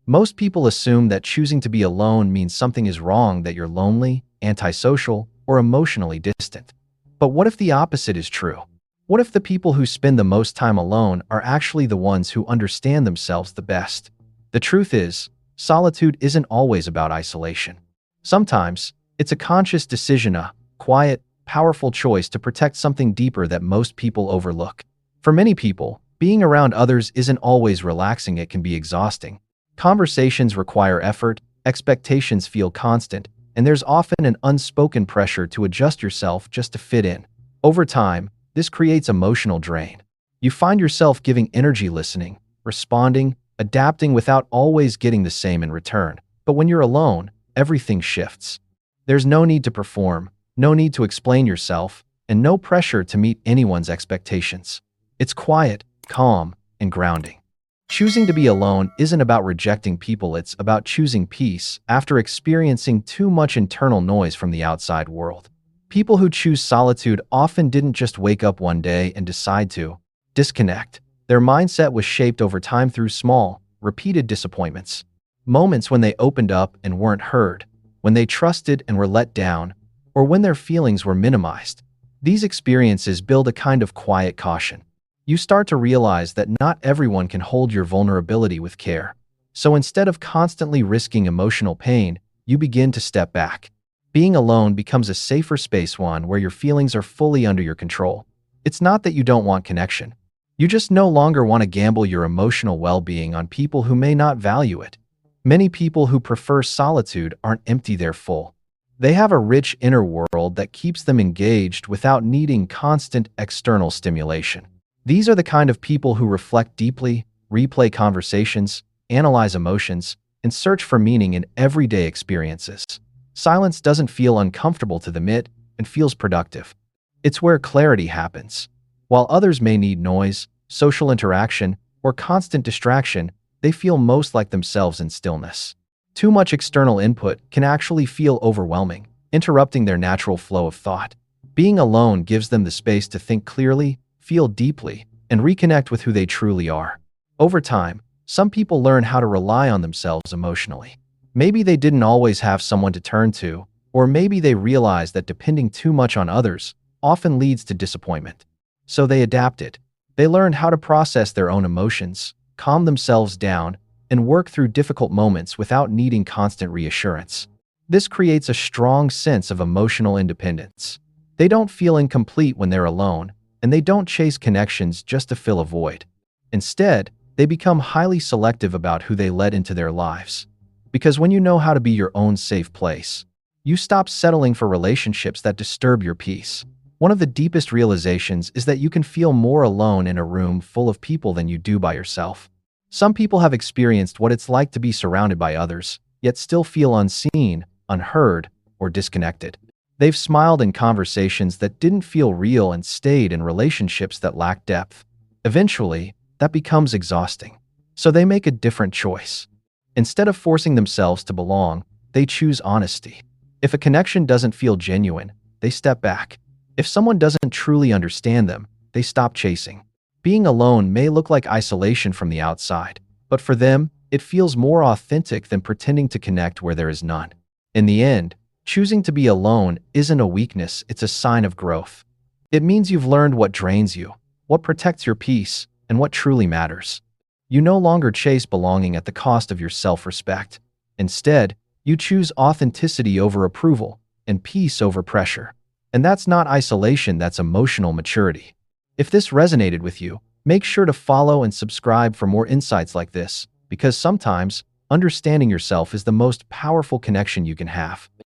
Most people assume that choosing to be alone means something is wrong, that you're lonely, antisocial, or emotionally distant. But what if the opposite is true? What if the people who spend the most time alone are actually the ones who understand themselves the best? The truth is, solitude isn't always about isolation. Sometimes, it's a conscious decision, a quiet, powerful choice to protect something deeper that most people overlook. For many people, being around others isn't always relaxing, it can be exhausting. Conversations require effort, expectations feel constant, and there's often an unspoken pressure to adjust yourself just to fit in. Over time, this creates emotional drain. You find yourself giving energy, listening, responding, adapting without always getting the same in return. But when you're alone, everything shifts. There's no need to perform, no need to explain yourself, and no pressure to meet anyone's expectations. It's quiet, calm, and grounding. Choosing to be alone isn't about rejecting people, it's about choosing peace after experiencing too much internal noise from the outside world. People who choose solitude often didn't just wake up one day and decide to disconnect. Their mindset was shaped over time through small, repeated disappointments. Moments when they opened up and weren't heard, when they trusted and were let down, or when their feelings were minimized. These experiences build a kind of quiet caution. You start to realize that not everyone can hold your vulnerability with care. So instead of constantly risking emotional pain, you begin to step back. Being alone becomes a safer space, one where your feelings are fully under your control. It's not that you don't want connection. You just no longer want to gamble your emotional well-being on people who may not value it. Many people who prefer solitude aren't empty, they're full. They have a rich inner world that keeps them engaged without needing constant external stimulation. These are the kind of people who reflect deeply, replay conversations, analyze emotions, and search for meaning in everyday experiences. Silence doesn't feel uncomfortable to them, it feels productive. It's where clarity happens. While others may need noise, social interaction, or constant distraction, they feel most like themselves in stillness. Too much external input can actually feel overwhelming, interrupting their natural flow of thought. Being alone gives them the space to think clearly, feel deeply, and reconnect with who they truly are. Over time, some people learn how to rely on themselves emotionally. Maybe they didn't always have someone to turn to, or maybe they realized that depending too much on others often leads to disappointment. So they adapted. They learned how to process their own emotions, calm themselves down, and work through difficult moments without needing constant reassurance. This creates a strong sense of emotional independence. They don't feel incomplete when they're alone, and they don't chase connections just to fill a void. Instead, they become highly selective about who they let into their lives. Because when you know how to be your own safe place, you stop settling for relationships that disturb your peace. One of the deepest realizations is that you can feel more alone in a room full of people than you do by yourself. Some people have experienced what it's like to be surrounded by others, yet still feel unseen, unheard, or disconnected. They've smiled in conversations that didn't feel real and stayed in relationships that lacked depth. Eventually, that becomes exhausting. So they make a different choice. Instead of forcing themselves to belong, they choose honesty. If a connection doesn't feel genuine, they step back. If someone doesn't truly understand them, they stop chasing. Being alone may look like isolation from the outside, but for them, it feels more authentic than pretending to connect where there is none. In the end, choosing to be alone isn't a weakness, it's a sign of growth. It means you've learned what drains you, what protects your peace, and what truly matters. You no longer chase belonging at the cost of your self-respect. Instead, you choose authenticity over approval and peace over pressure. And that's not isolation, that's emotional maturity. If this resonated with you, make sure to follow and subscribe for more insights like this, because sometimes understanding yourself is the most powerful connection you can have.